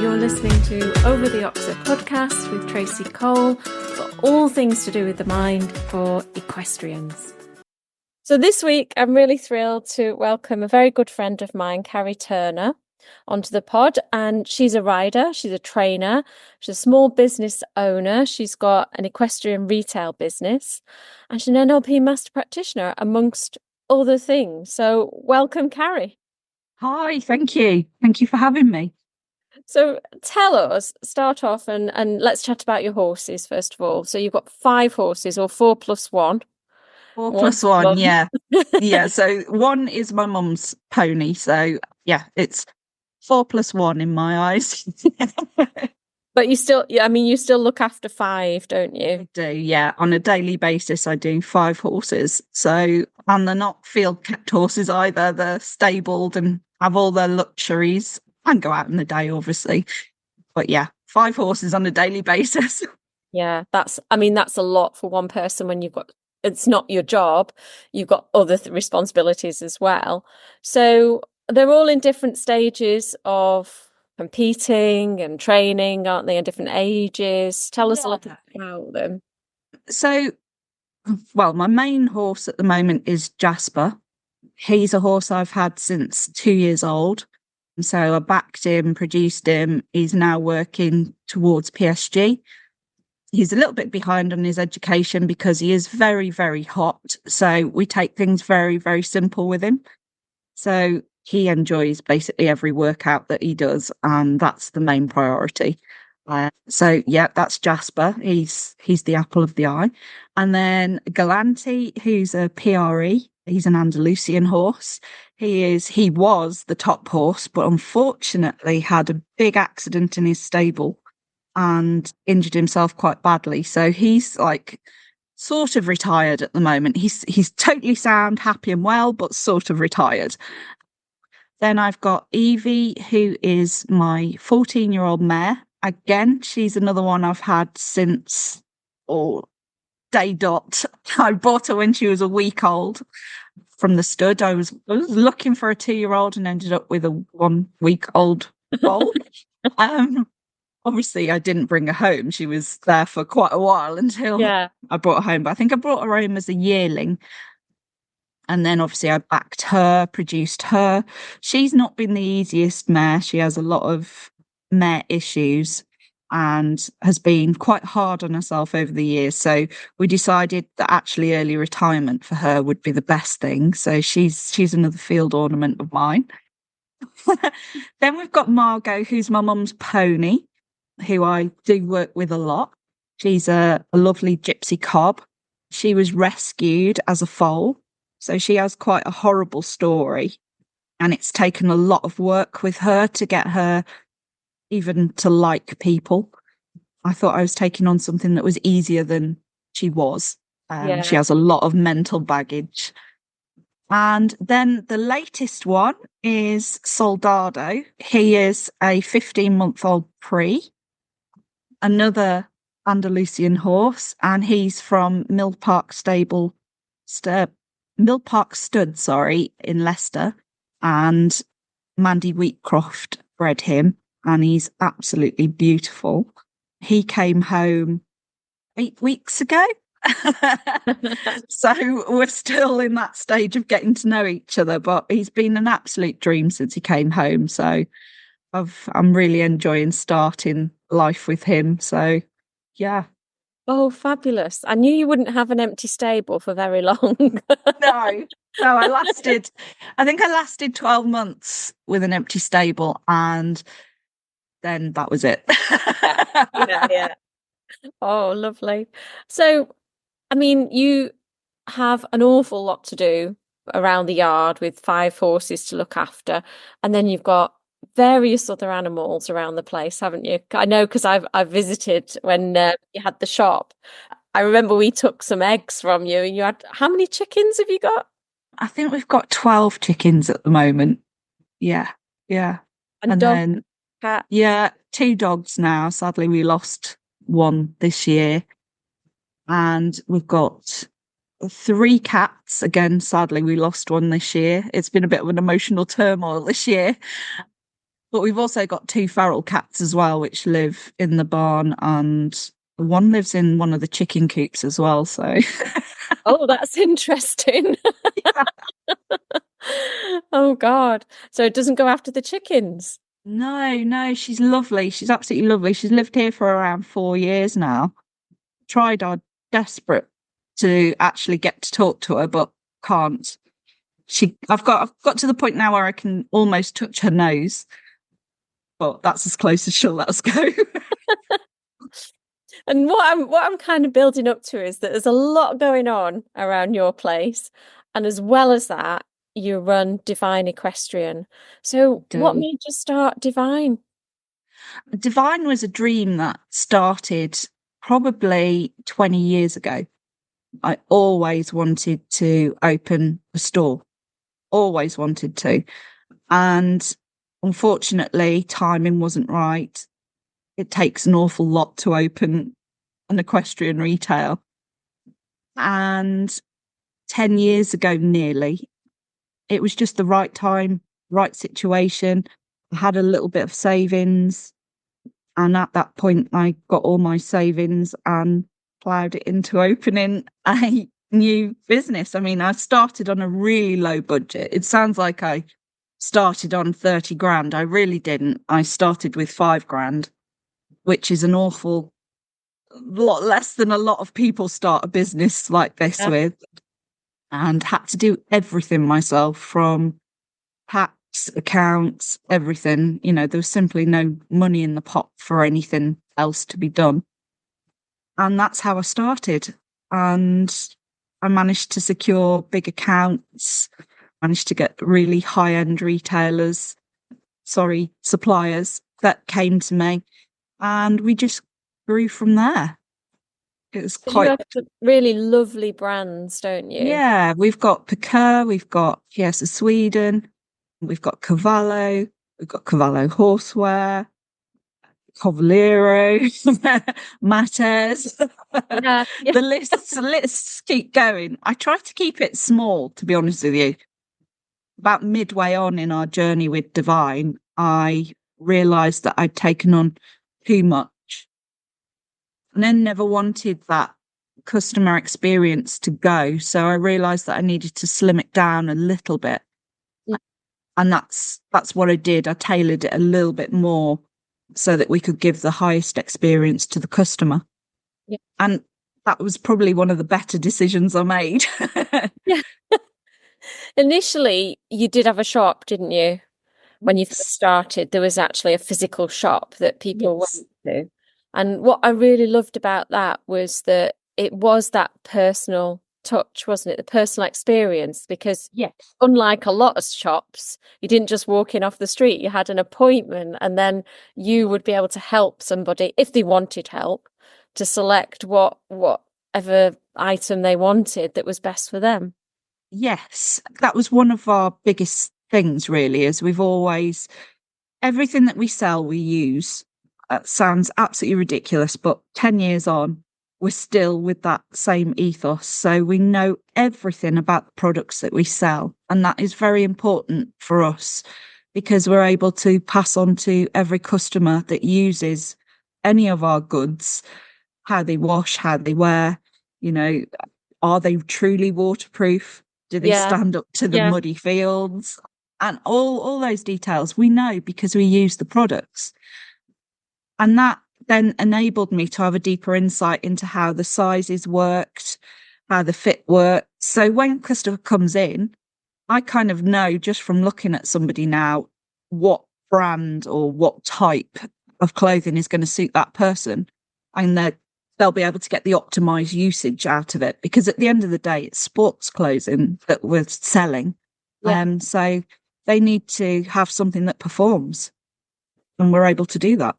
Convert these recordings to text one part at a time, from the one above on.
You're listening to Over the Oxer podcast with Tracy Cole for all things to do with the mind for equestrians. So this week, I'm really thrilled to welcome a very good friend of mine, Carrie Turner, onto the pod. And she's a rider, she's a trainer, she's a small business owner, she's got an equestrian retail business, and she's an NLP master practitioner, amongst other things. So welcome, Carrie. Hi, thank you. Thank you for having me. So tell us, start off and let's chat about your horses first of all. So you've got 5 horses, or 4 plus 1. 4 plus 1, yeah. Yeah, so 1 is my mum's pony. So yeah, it's 4 plus 1 in my eyes. But you still look after 5, don't you? I do, yeah. On a daily basis, I do 5 horses. So, and they're not field kept horses either. They're stabled and have all their luxuries and go out in the day, obviously. But yeah, 5 horses on a daily basis. Yeah, that's a lot for one person when it's not your job. You've got other responsibilities as well. So they're all in different stages of competing and training, aren't they, at different ages? Tell us a little bit about them. So, well, my main horse at the moment is Jasper. He's a horse I've had since 2 years old. So I backed him, produced him. He's now working towards PSG. He's a little bit behind on his education because he is very, very hot. So we take things very, very simple with him. So he enjoys basically every workout that he does, and that's the main priority. So yeah, that's Jasper. He's the apple of the eye. And then Galante, who's a PRE. He's an Andalusian horse. He was the top horse, but unfortunately had a big accident in his stable and injured himself quite badly. So he's like sort of retired at the moment. He's totally sound, happy and well, but sort of retired. Then I've got Evie, who is my 14-year-old mare. Again, she's another one I've had since day dot. I bought her when she was a week old from the stud. I was looking for a 2-year-old and ended up with a 1-week-old foal. Obviously, I didn't bring her home. She was there for quite a while until I brought her home. But I think I brought her home as a yearling. And then obviously I backed her, produced her. She's not been the easiest mare. She has a lot of mare issues and has been quite hard on herself over the years. So we decided that actually early retirement for her would be the best thing. So she's another field ornament of mine. Then we've got Margot, who's my mum's pony, who I do work with a lot. She's a lovely gypsy cob. She was rescued as a foal. So she has quite a horrible story, and it's taken a lot of work with her to get her even to like people. I thought I was taking on something that was easier than she was. She has a lot of mental baggage. And then the latest one is Soldado. He is a 15-month-old pre, another Andalusian horse, and he's from Mill Park Stud, in Leicester, and Mandy Wheatcroft bred him, and he's absolutely beautiful. He came home 8 weeks ago. So we're still in that stage of getting to know each other, but he's been an absolute dream since he came home. So I'm really enjoying starting life with him. So yeah. Oh, fabulous. I knew you wouldn't have an empty stable for very long. No, I think I lasted 12 months with an empty stable, and then that was it. Yeah. Oh, lovely. So, I mean, you have an awful lot to do around the yard with 5 horses to look after, and then you've got various other animals around the place, haven't you? I know because I've visited when you had the shop. I remember we took some eggs from you, and you had, how many chickens have you got? I think we've got 12 chickens at the moment. Yeah. And dog, cat? Yeah, 2 dogs now. Sadly, we lost one this year. And we've got 3 cats. Again, sadly, we lost one this year. It's been a bit of an emotional turmoil this year. But we've also got two feral cats as well, which live in the barn, and one lives in one of the chicken coops as well. So, Oh, that's interesting. Oh God. So it doesn't go after the chickens. no, she's lovely. She's absolutely lovely. She's lived here for around 4 years now. Tried our desperate to actually get to talk to her, but can't. I've got to the point now where I can almost touch her nose, but that's as close as she'll let us go. And what I'm kind of building up to is that there's a lot going on around your place. And as well as that, you run Divine Equestrian. So what Do. made you start Divine? Divine was a dream that started probably 20 years ago. I always wanted to open a store, always wanted to. And unfortunately, timing wasn't right. It takes an awful lot to open an equestrian retail. And 10 years ago, nearly, it was just the right time, right situation. I had a little bit of savings. And at that point, I got all my savings and ploughed it into opening a new business. I mean, I started on a really low budget. It sounds like I started on 30 grand. I really didn't. I started with 5 grand, which is an awful lot less than a lot of people start a business like this Yeah. with, and had to do everything myself from tax, accounts, everything. There was simply no money in the pot for anything else to be done. And that's how I started. And I managed to secure big accounts, managed to get really high end suppliers that came to me. And we just grew from there. It was So you quite, have some really lovely brands, don't you? yeah, we've got Piqueur, we've got Fiesta Sweden, we've got we've got Cavallo Horseware, Cavaliero, Matters. Yeah, yeah. The lists keep going. I try to keep it small, to be honest with you. About midway on in our journey with Divine, I realised that I'd taken on too much and then never wanted that customer experience to go. So I realised that I needed to slim it down a little bit. Yeah. And that's what I did. I tailored it a little bit more so that we could give the highest experience to the customer. Yeah. And that was probably one of the better decisions I made. Yeah. Initially, you did have a shop, didn't you? When you first Yes. started, there was actually a physical shop that people Yes. went to. And what I really loved about that was that it was that personal touch, wasn't it? The personal experience, because Yes. unlike a lot of shops, you didn't just walk in off the street, you had an appointment, and then you would be able to help somebody if they wanted help to select whatever item they wanted that was best for them. Yes. That was one of our biggest things, really, is everything that we sell, we use. Sounds absolutely ridiculous, but 10 years on, we're still with that same ethos. So we know everything about the products that we sell. And that is very important for us because we're able to pass on to every customer that uses any of our goods, how they wash, how they wear, are they truly waterproof? Do they Yeah, stand up to the yeah, muddy fields? And all those details we know because we use the products. And that then enabled me to have a deeper insight into how the sizes worked, how the fit worked. So when a customer comes in, I kind of know just from looking at somebody now what brand or what type of clothing is going to suit that person. And they'll be able to get the optimized usage out of it because at the end of the day, it's sports clothing that we're selling. yeah. So they need to have something that performs, and we're able to do that.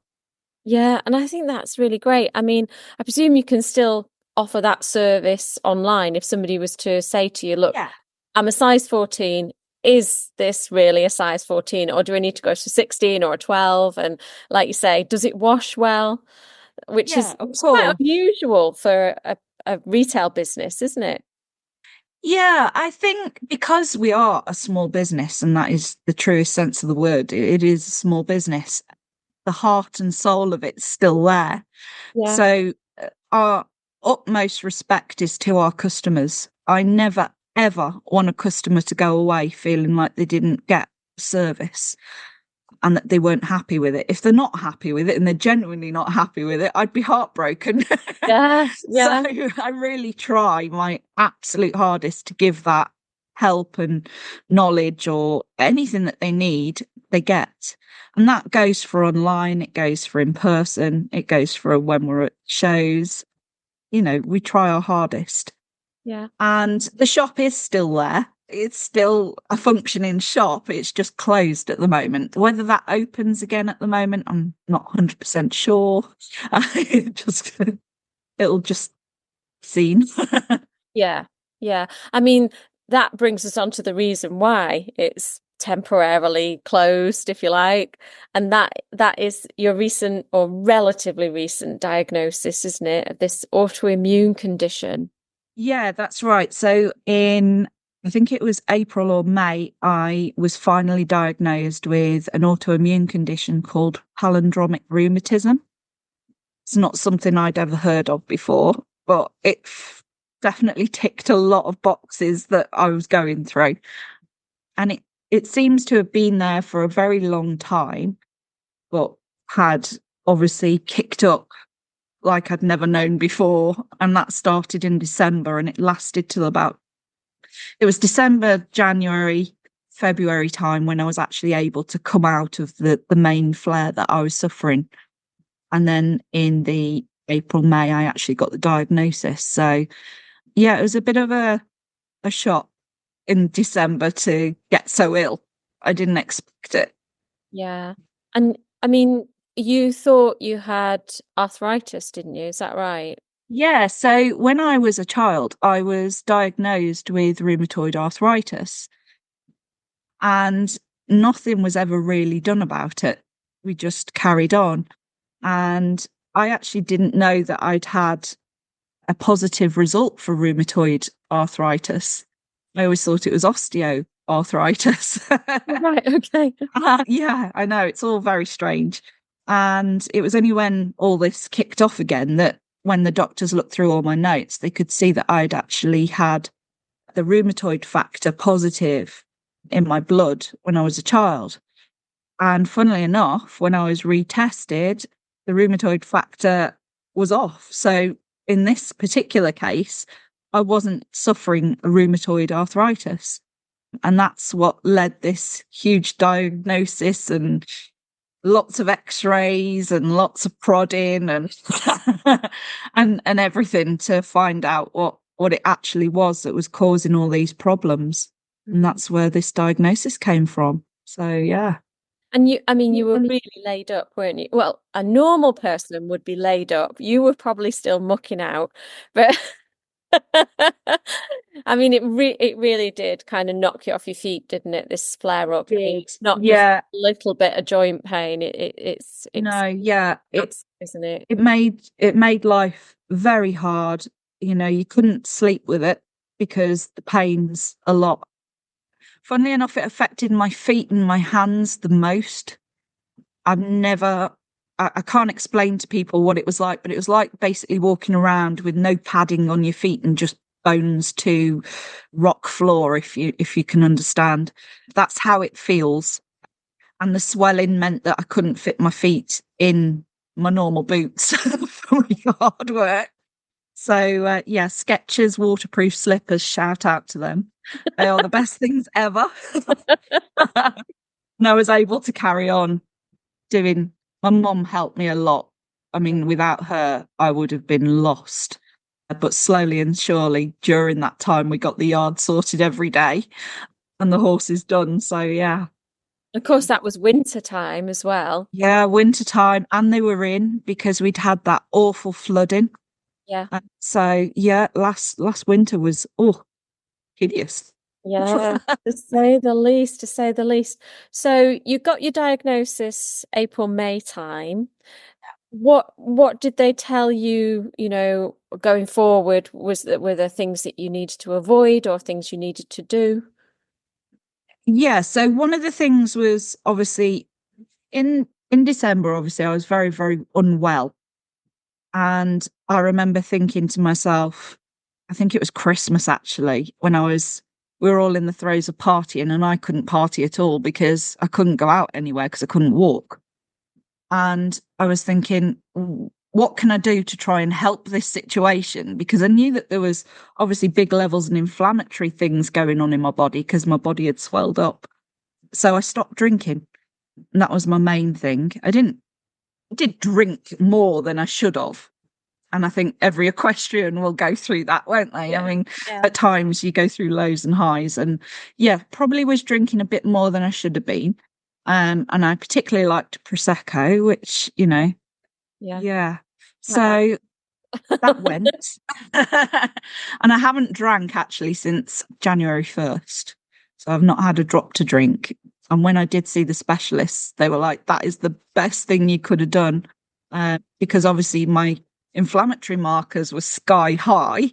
Yeah, and I think that's really great. I mean, I presume you can still offer that service online if somebody was to say to you, look, Yeah. I'm a size 14. Is this really a size 14? Or do I need to go to 16 or a 12? And like you say, does it wash well? Which Yeah, is of quite course. unusual for a retail business, isn't it? Yeah, I think because we are a small business, and that is the truest sense of the word, it is a small business, the heart and soul of it's still there. Yeah. So our utmost respect is to our customers. I never, ever want a customer to go away feeling like they didn't get service and that they weren't happy with it. If they're not happy with it and they're genuinely not happy with it, I'd be heartbroken. Yeah. So Yeah. I really try my absolute hardest to give that help and knowledge, or anything that they need, they get. And that goes for online, it goes for in person, it goes for when we're at shows. We try our hardest. Yeah. And the shop is still there. It's still a functioning shop. It's just closed at the moment. Whether that opens again at the moment, I'm not 100% sure. It just it'll just be seen. Yeah. Yeah. I mean, that brings us on to the reason why it's temporarily closed, if you like. And that is your recent or relatively recent diagnosis, isn't it, of this autoimmune condition? Yeah, that's right. So I think it was April or May, I was finally diagnosed with an autoimmune condition called palindromic rheumatism. It's not something I'd ever heard of before, but it definitely ticked a lot of boxes that I was going through. And it seems to have been there for a very long time, but had obviously kicked up like I'd never known before. And that started in December, and it lasted till it was December, January, February time when I was actually able to come out of the main flare that I was suffering. And then in the April, May, I actually got the diagnosis. So yeah, it was a bit of a shock in December to get so ill. I didn't expect it. Yeah. And I mean, you thought you had arthritis, didn't you? Is that right? Yeah, so when I was a child, I was diagnosed with rheumatoid arthritis, and nothing was ever really done about it. We just carried on. And I actually didn't know that I'd had a positive result for rheumatoid arthritis. I always thought it was osteoarthritis. Right, okay. Yeah, I know. It's all very strange. And it was only when all this kicked off again that when the doctors looked through all my notes, they could see that I'd actually had the rheumatoid factor positive in my blood when I was a child. And funnily enough, when I was retested, the rheumatoid factor was off. So in this particular case, I wasn't suffering rheumatoid arthritis. And that's what led this huge diagnosis and lots of x-rays and lots of prodding and and everything to find out what it actually was that was causing all these problems. And that's where this diagnosis came from. So yeah. And I mean, you were really laid up, weren't you? Well, a normal person would be laid up. You were probably still mucking out, but I mean, it really did kind of knock you off your feet, didn't it? This flare up, not just Yeah. a little bit of joint pain. It's No, yeah. isn't it? It made life very hard. You couldn't sleep with it because the pain's a lot. Funnily enough, it affected my feet and my hands the most. I can't explain to people what it was like, but it was like basically walking around with no padding on your feet and just bones to rock floor, if you can understand. That's how it feels. And the swelling meant that I couldn't fit my feet in my normal boots for my hard work. So yeah, Skechers waterproof slippers, shout out to them. They are the best things ever. And I was able to carry on doing. My mum helped me a lot. I mean, without her, I would have been lost. But slowly and surely, during that time, we got the yard sorted every day and the horses done. So yeah. Of course, that was winter time as well. Yeah, winter time, and they were in because we'd had that awful flooding. Yeah. So yeah, last winter was hideous. Yeah, to say the least, to say the least. So you got your diagnosis April, May time. What did they tell you, going forward? Were there things that you needed to avoid or things you needed to do? Yeah, so one of the things was obviously in December, obviously I was very, very unwell. And I remember thinking to myself, I think it was Christmas actually, when we were all in the throes of partying and I couldn't party at all because I couldn't go out anywhere because I couldn't walk. And I was thinking, what can I do to try and help this situation? Because I knew that there was obviously big levels of inflammatory things going on in my body because my body had swelled up. So I stopped drinking. And that was my main thing. I did drink more than I should have. And I think every equestrian will go through that, won't they? Yeah. I mean, Yeah. at times you go through lows and highs. And yeah, probably was drinking a bit more than I should have been. And I particularly liked Prosecco, which, Yeah. yeah. I So that went. And I haven't drank actually since January 1st. So I've not had a drop to drink. And when I did see the specialists, they were like, that is the best thing you could have done. Because obviously my inflammatory markers were sky high.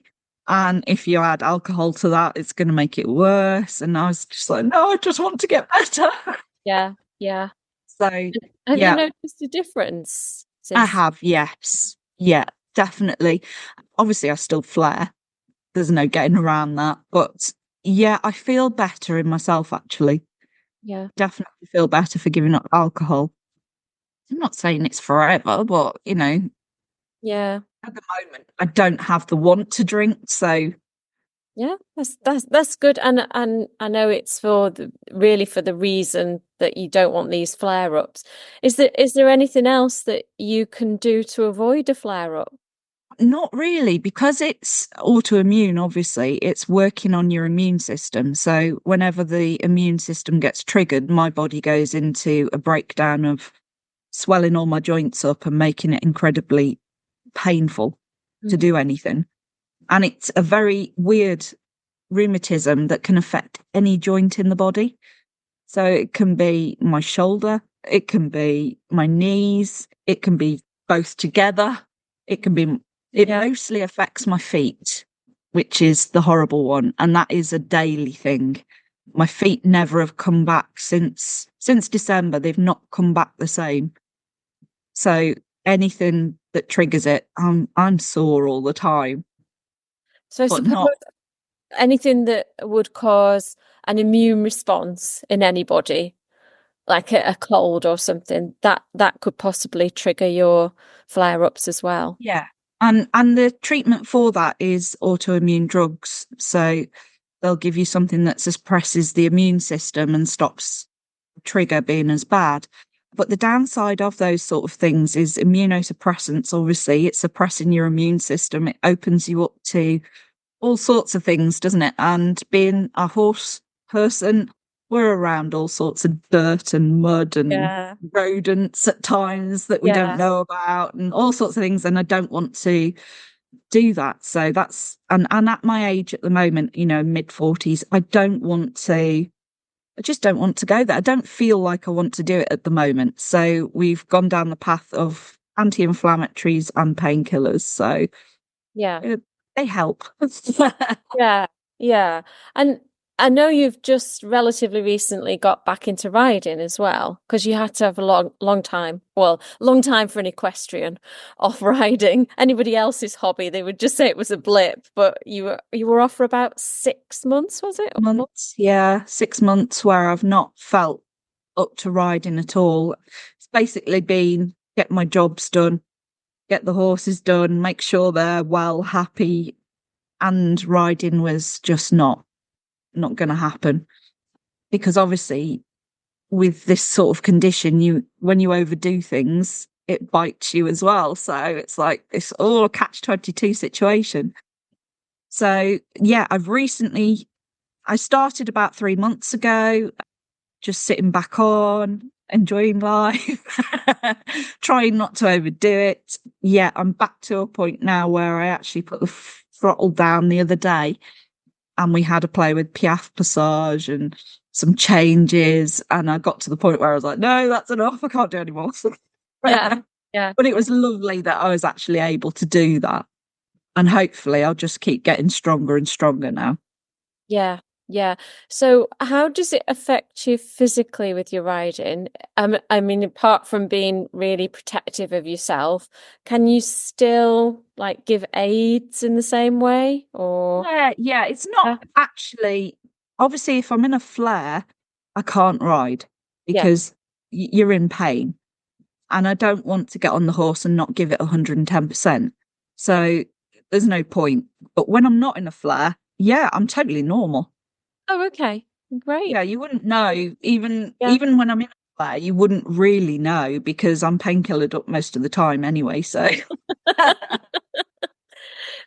And if you add alcohol to that, it's going to make it worse. And I was just like, no, I just want to get better. Yeah. Yeah. So, Have you yeah, noticed a difference I since? have. Yes. Yeah, definitely. Obviously, I still flare. There's no getting around that. But yeah, I feel better in myself, actually. Yeah. Definitely feel better for giving up alcohol. I'm not saying it's forever, but, Yeah. at the moment, I don't have the want to drink. So, Yeah, that's good, and I know it's really for the reason that you don't want these flare-ups. Is there anything else that you can do to avoid a flare-up? not really, because it's autoimmune, obviously, it's working on your immune system. So, whenever the immune system gets triggered, my body goes into a breakdown of swelling all my joints up and making it incredibly painful to Mm. do anything. And it's a very weird rheumatism that can affect any joint in the body. So it can be my shoulder, it can be my knees, it can be both together. It Yeah, mostly affects my feet, which is the horrible one. And that is a daily thing. My feet never have come back since December. They've not come back the same. So anything that triggers it, I'm sore all the time, so I but suppose not. anything that would cause an immune response in anybody, like a cold or something, that could possibly trigger your flare-ups as well. Yeah. And the treatment for that is autoimmune drugs. So they'll give you something that suppresses the immune system and stops the trigger being as bad. But the downside of those sort of things is immunosuppressants. Obviously, it's suppressing your immune system. It opens you up to all sorts of things, doesn't it? And being a horse person, we're around all sorts of dirt and mud and Yeah, rodents at times that we don't yeah, know about and all sorts of things. And I don't want to do that. So and at my age at the moment, mid 40s, I just don't want to go there. I don't feel like I want to do it at the moment. So we've gone down the path of anti-inflammatories and painkillers. So yeah. uh, they help. Yeah, yeah. And I know you've just relatively recently got back into riding as well, because you had to have a long time, well, long time for an equestrian off riding. Anybody else's hobby, they would just say it was a blip, but you were off for about 6 months, was it? Or more? Months, yeah, 6 months where I've not felt up to riding at all. It's basically been get my jobs done, get the horses done, make sure they're well, happy, and riding was just not going to happen because obviously with this sort of condition, when you overdo things, it bites you as well. So it's like it's all a catch-22 situation. So yeah, I started about 3 months ago, just sitting back on, enjoying life, trying not to overdo it. Yeah, I'm back to a point now where I actually put the throttle down the other day and we had a play with Piaf Passage and some changes. And I got to the point where I was like, no, that's enough. I can't do anymore. Yeah, Yeah. But it was lovely that I was actually able to do that. And hopefully I'll just keep getting stronger and stronger now. Yeah. Yeah. So how does it affect you physically with your riding? I mean, apart from being really protective of yourself, can you still like give aids in the same way or Yeah, it's not yeah, actually, obviously, if I'm in a flare, I can't ride yeah. because you're in pain. And I don't want to get on the horse and not give it 110%. So there's no point. But when I'm not in a flare, yeah, I'm totally normal. Oh, okay. Great. Yeah, you wouldn't know, Yeah. even when I'm in a flare, you wouldn't really know because I'm painkillered up most of the time anyway. So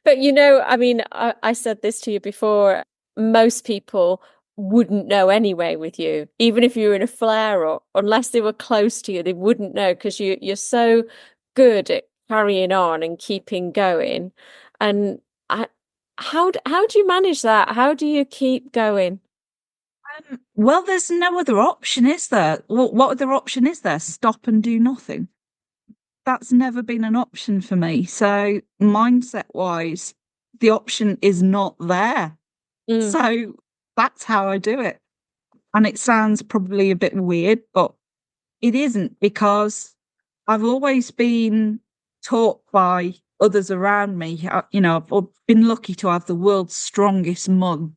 But you know, I mean, I said this to you before, most people wouldn't know anyway with you, even if you were in a flare or unless they were close to you, they wouldn't know because you're so good at carrying on and keeping going. And I, how do you manage that? How do you keep going? well, there's no other option, is there? What other option is there? Stop and do nothing. That's never been an option for me. So mindset wise, the option is not there. Mm, So that's how I do it. And it sounds probably a bit weird, but it isn't because I've always been taught by others around me. I've been lucky to have the world's strongest mum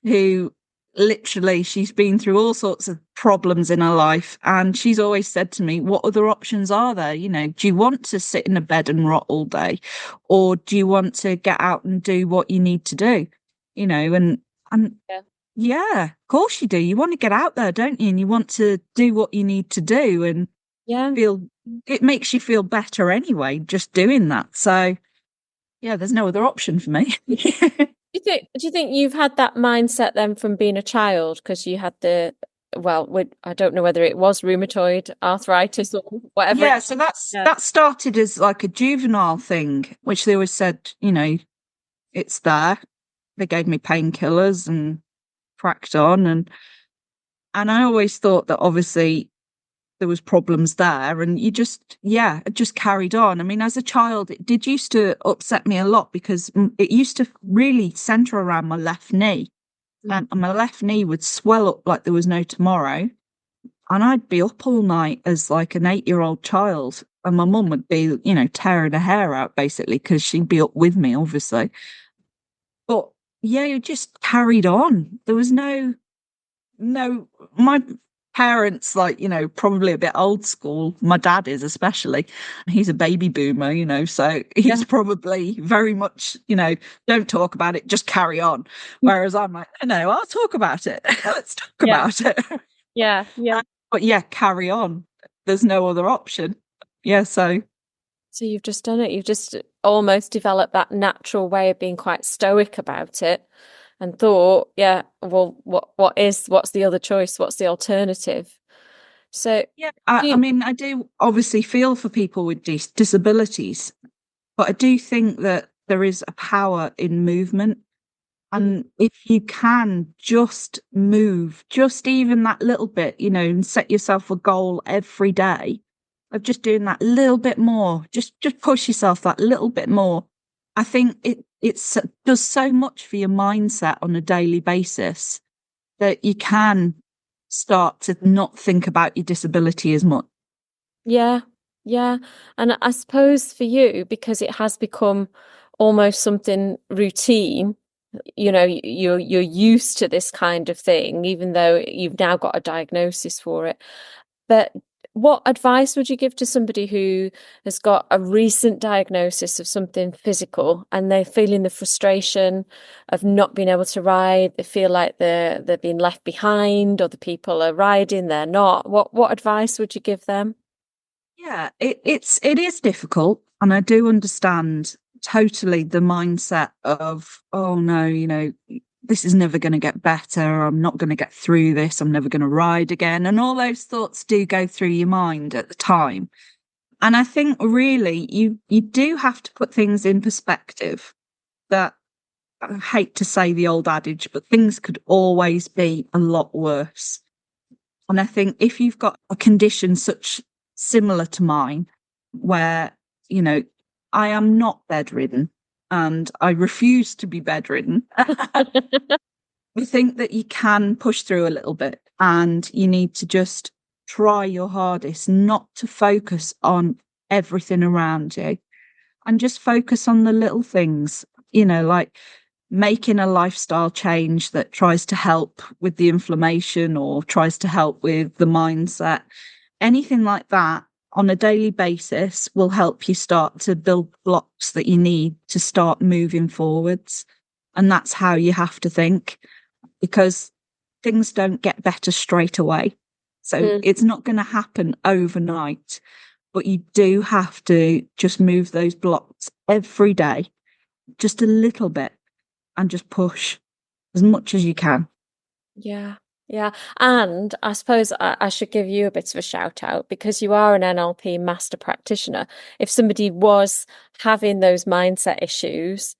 who literally she's been through all sorts of problems in her life. And she's always said to me, what other options are there? Do you want to sit in a bed and rot all day? Or do you want to get out and do what you need to do? And yeah. yeah, of course you do. You want to get out there, don't you? And you want to do what you need to do and Yeah. feel it makes you feel better anyway, just doing that. So yeah, there's no other option for me. Do you think you've had that mindset then from being a child because you had I don't know whether it was rheumatoid arthritis or whatever Yeah, it. so Yeah. that started as like a juvenile thing, which they always said, it's there. They gave me painkillers and cracked on and I always thought that obviously there was problems there and it just carried on. I mean, as a child, it did used to upset me a lot because it used to really center around my left knee and my left knee would swell up like there was no tomorrow. And I'd be up all night as like an 8-year-old child. And my mum would be, tearing her hair out basically because she'd be up with me, obviously. But yeah, it just carried on. There was no, my parents, like, probably a bit old school. My dad is especially. He's a baby boomer, so he's Yeah. probably very much, don't talk about it, just carry on. Whereas I'm like, no, I'll talk about it. Let's talk Yeah. about it. Yeah. Yeah. But yeah, carry on. There's no other option. Yeah, so So you've just done it. You've just almost developed that natural way of being quite stoic about it and thought, yeah, well, what's the other choice? What's the alternative? So yeah, do I you, mean, I do obviously feel for people with disabilities, but I do think that there is a power in movement. mm, And if you can just move, just even that little bit, and set yourself a goal every day of just doing that little bit more, just push yourself that little bit more. I think it does so much for your mindset on a daily basis that you can start to not think about your disability as much. yeah, yeah. And I suppose for you, because it has become almost something routine, you're used to this kind of thing, even though you've now got a diagnosis for it. But what advice would you give to somebody who has got a recent diagnosis of something physical and they're feeling the frustration of not being able to ride? They feel like they're being left behind, or the people are riding, they're not. What advice would you give them? Yeah, it is difficult, and I do understand totally the mindset of, oh no, this is never going to get better. I'm not going to get through this. I'm never going to ride again, and all those thoughts do go through your mind at the time. And I think really you do have to put things in perspective. That I hate to say the old adage, but things could always be a lot worse. And I think if you've got a condition such similar to mine, where, you know, I am not bedridden and I refuse to be bedridden. I think that you can push through a little bit and you need to just try your hardest not to focus on everything around you and just focus on the little things, like making a lifestyle change that tries to help with the inflammation or tries to help with the mindset. Anything like that on a daily basis will help you start to build blocks that you need to start moving forwards. And that's how you have to think, because things don't get better straight away. So it's not going to happen overnight, but you do have to just move those blocks every day, just a little bit, and just push as much as you can. Yeah. Yeah. And I suppose I should give you a bit of a shout out because you are an NLP master practitioner. If somebody was having those mindset issues,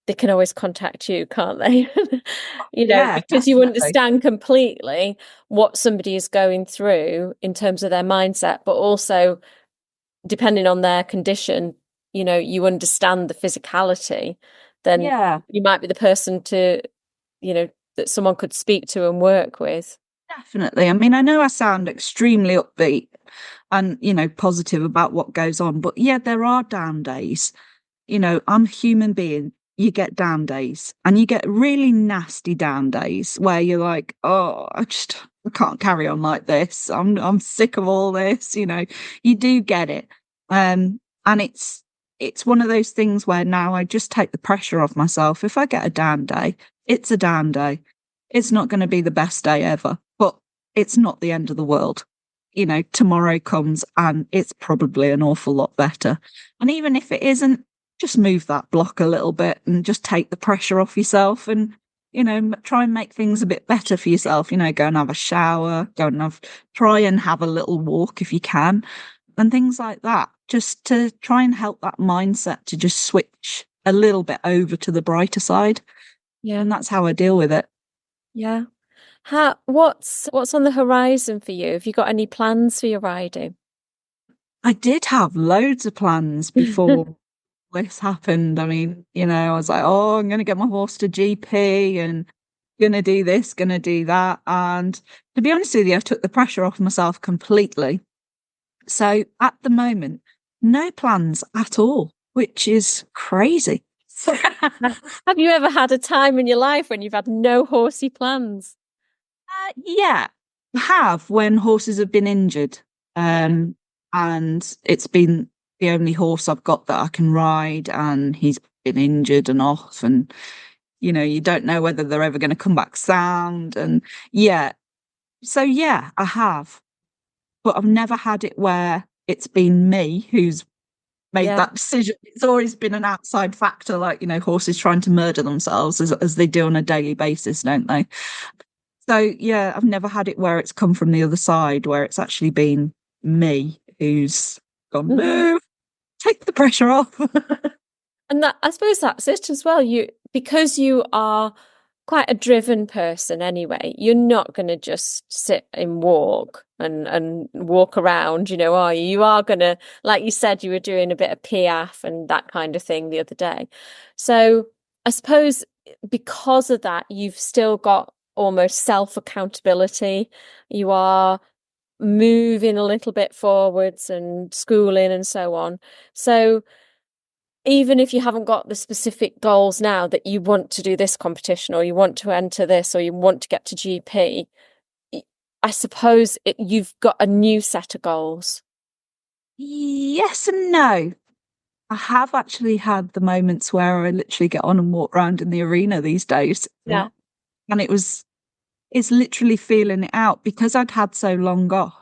they can always contact you, can't they? Yeah, Because you definitely. understand completely what somebody is going through in terms of their mindset, but also depending on their condition, you understand the physicality, then Yeah, you might be the person that someone could speak to and work with. definitely. I mean, I know I sound extremely upbeat and, positive about what goes on, but yeah, there are down days. I'm a human being. You get down days and you get really nasty down days where you're like, oh, I can't carry on like this. I'm sick of all this, you do get it. And it's one of those things where now I just take the pressure off myself. If I get a down day, it's a down day. It's not going to be the best day ever, but it's not the end of the world. Tomorrow comes and it's probably an awful lot better. And even if it isn't, just move that block a little bit and just take the pressure off yourself and, try and make things a bit better for yourself. Go and have a shower, try and have a little walk if you can, and things like that, just to try and help that mindset to just switch a little bit over to the brighter side. Yeah. And that's how I deal with it. Yeah. What's on the horizon for you? Have you got any plans for your riding? I did have loads of plans before this happened. I mean, I was like, oh, I'm going to get my horse to GP and going to do this, going to do that. And to be honest with you, I took the pressure off myself completely. So at the moment, no plans at all, which is crazy. Have you ever had a time in your life when you've had no horsey plans? Yeah, I have when horses have been injured. And it's been the only horse I've got that I can ride, and he's been injured and off, and you don't know whether they're ever going to come back sound. And yeah, so yeah, I have, but I've never had it where it's been me who's made that decision. It's always been an outside factor, like horses trying to murder themselves as they do on a daily basis, don't they? So yeah, I've never had it where it's come from the other side, where it's actually been me who's gone, no, take the pressure off. And I suppose that's it as well. Because you are quite a driven person anyway, you're not going to just sit and walk and walk around, are you? You are going to, like you said, you were doing a bit of piaffe and that kind of thing the other day. So I suppose because of that, you've still got almost self-accountability. You are moving a little bit forwards and schooling and so on. So even if you haven't got the specific goals now that you want to do this competition or you want to enter this or you want to get to GP, I suppose you've got a new set of goals. Yes and no. I have actually had the moments where I literally get on and walk around in the arena these days. Yeah. And it's literally feeling it out because I'd had so long off.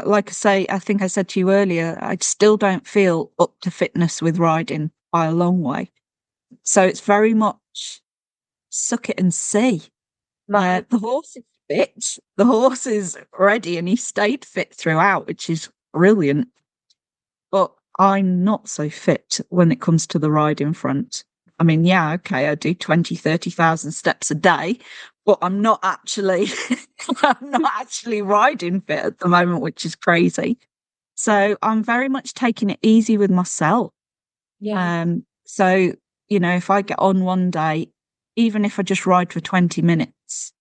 Like I think I said to you earlier, I still don't feel up to fitness with riding by a long way. So it's very much suck it and see. The horse is fit. The horse is ready and he stayed fit throughout, which is brilliant. But I'm not so fit when it comes to the riding front. I mean, yeah, okay, I do 20, 30,000 steps a day, but I'm not actually, I'm not actually riding fit at the moment, which is crazy. So I'm very much taking it easy with myself. Yeah. So, if I get on one day, even if I just ride for 20 minutes,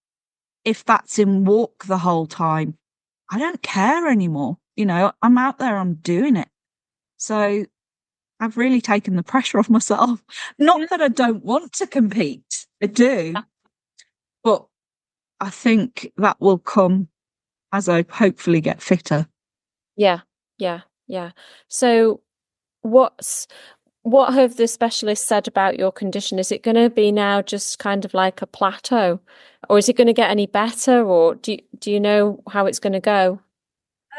if that's in walk the whole time, I don't care anymore. I'm out there, I'm doing it. So I've really taken the pressure off myself. Not that I don't want to compete, I do, but I think that will come as I hopefully get fitter. Yeah. Yeah. Yeah. So what have the specialists said about your condition? Is it going to be now just kind of like a plateau, or is it going to get any better, or do you know how it's going to go?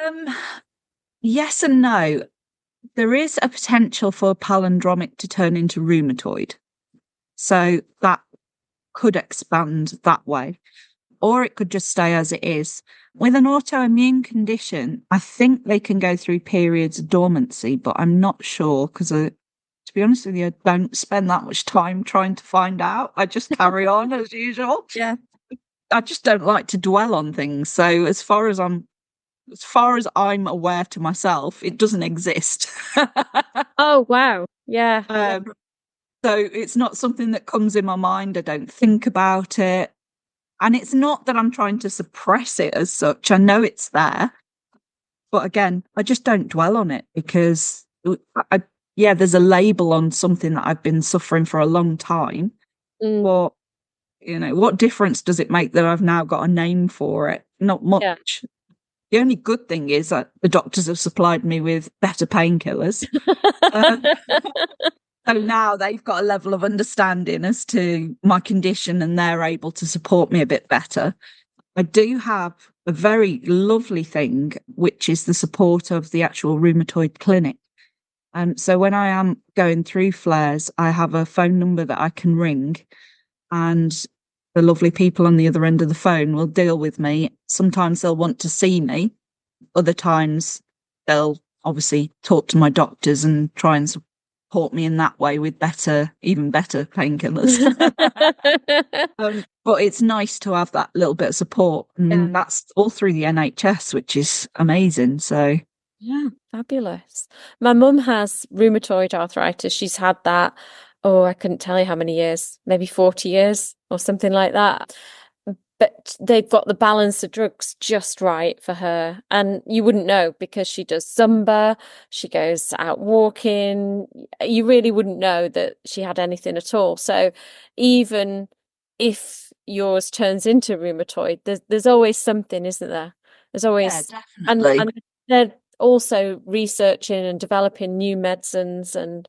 Um, yes and no. There is a potential for palindromic to turn into rheumatoid. So that could expand that way, or it could just stay as it is. With an autoimmune condition, I think they can go through periods of dormancy, but I'm not sure because, to be honest with you, I don't spend that much time trying to find out. I just carry on as usual. Yeah. I just don't like to dwell on things. So as far as I'm aware to myself, it doesn't exist. Oh, wow. Yeah. Yeah. um, so it's not something that comes in my mind. I don't think about it. And it's not that I'm trying to suppress it as such. I know it's there. But again, I just don't dwell on it because, there's a label on something that I've been suffering for a long time. Mm, But, what difference does it make that I've now got a name for it? Not yeah. much. The only good thing is that the doctors have supplied me with better painkillers. Um, so now they've got a level of understanding as to my condition and they're able to support me a bit better. I do have a very lovely thing, which is the support of the actual rheumatoid clinic. So when I am going through flares, I have a phone number that I can ring, and the lovely people on the other end of the phone will deal with me. Sometimes they'll want to see me. Other times they'll obviously talk to my doctors and try and support me in that way with even better painkillers. But it's nice to have that little bit of support. Yeah. And that's all through the NHS, which is amazing. So, Yeah, fabulous. My mum has rheumatoid arthritis. She's had that, oh, I couldn't tell you how many years, maybe 40 years or something like that. But they've got the balance of drugs just right for her. And you wouldn't know because she does Zumba, she goes out walking. You really wouldn't know that she had anything at all. So even if yours turns into rheumatoid, there's always something, isn't there? There's yeah, always, and definitely. they're also researching and developing new medicines, and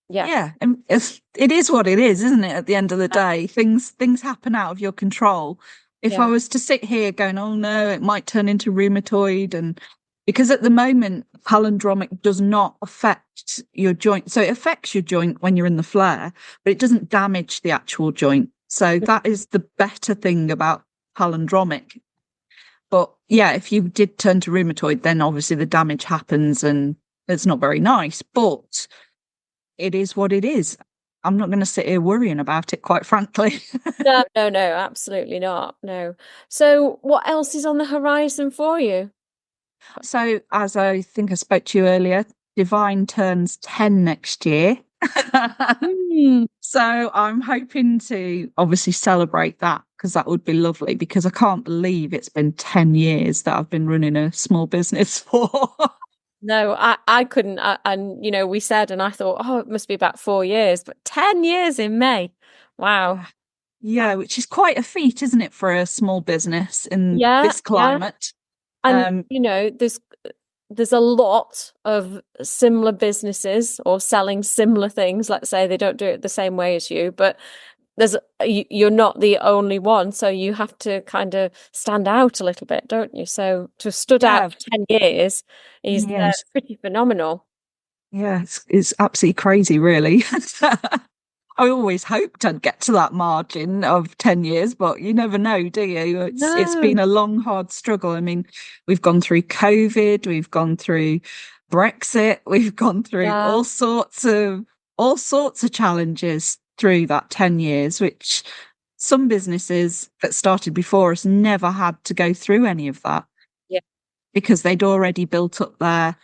yeah. Yeah, and it is what it is, isn't it? At the end of the day, things happen out of your control. If I Yeah. was to sit here going, "Oh no, it might turn into rheumatoid," and because at the moment palindromic does not affect your joint, so it affects your joint when you're in the flare, but it doesn't damage the actual joint. So that is the better thing about palindromic. But yeah, if you did turn to rheumatoid, then obviously the damage happens and it's not very nice. But it is what it is. I'm not going to sit here worrying about it, quite frankly. No, no, no, absolutely not. No. So what else is on the horizon for you? So, as I think I spoke to you earlier, Divine turns 10 next year. Hmm. So, I'm hoping to obviously celebrate that because that would be lovely because I can't believe it's been 10 years that I've been running a small business for. No, I couldn't. And, we said, and I thought, oh, it must be about 4 years, but 10 years in May. Wow. Yeah, which is quite a feat, isn't it, for a small business in Yeah, this yeah. climate? And, Um, there's a lot of similar businesses or selling similar things. Let's say they don't do it the same way as you, but you're not the only one, so you have to kind of stand out a little bit, don't you? So to have stood out yeah, for 10 years is yes. pretty phenomenal. Yeah, it's absolutely crazy, really. I always hoped I'd get to that margin of 10 years, but you never know, do you? It's No. been a long, hard struggle. I mean, we've gone through COVID, we've gone through Brexit, we've gone through Yeah. all sorts of challenges through that 10 years, which some businesses that started before us never had to go through any of that. Yeah. because they'd already built up their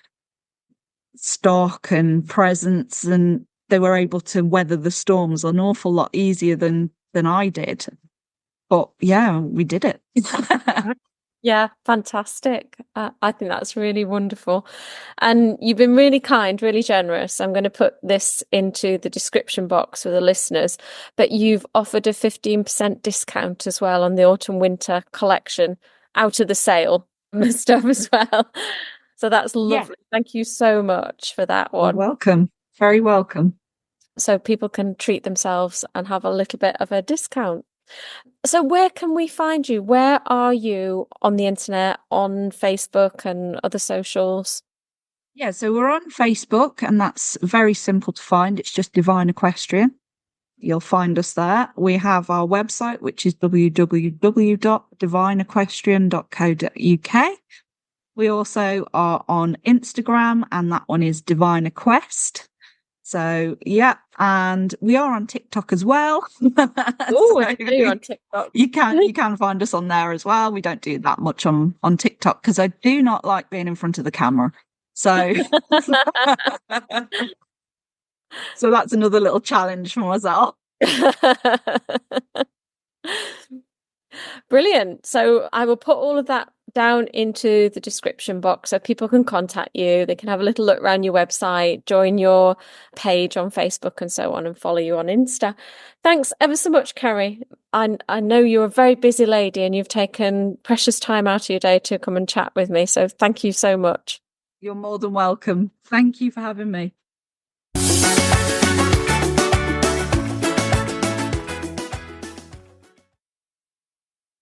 stock and presence, and they were able to weather the storms an awful lot easier than I did. But yeah, we did it. Yeah, fantastic. I think that's really wonderful. And you've been really kind, really generous. I'm going to put this into the description box for the listeners, but you've offered a 15% discount as well on the autumn winter collection out of the sale and stuff as well. So that's lovely. Yeah. Thank you so much for that one. You're welcome. Very welcome. So people can treat themselves and have a little bit of a discount. So where can we find you? Where are you on the internet, on Facebook and other socials? Yeah, so we're on Facebook, and that's very simple to find. It's just Divine Equestrian. You'll find us there. We have our website, which is www.divineequestrian.co.uk. We also are on Instagram, and that one is Divine Equest. So yeah, and we are on TikTok as well. Oh, so you're on TikTok. You can find us on there as well. We don't do that much on TikTok because I do not like being in front of the camera. So so that's another little challenge for myself. Brilliant. So I will put all of that down into the description box so people can contact you. They can have a little look around your website, join your page on Facebook and so on, and follow you on Insta. Thanks ever so much, Carrie. I know you're a very busy lady and you've taken precious time out of your day to come and chat with me. So thank you so much. You're more than welcome. Thank you for having me.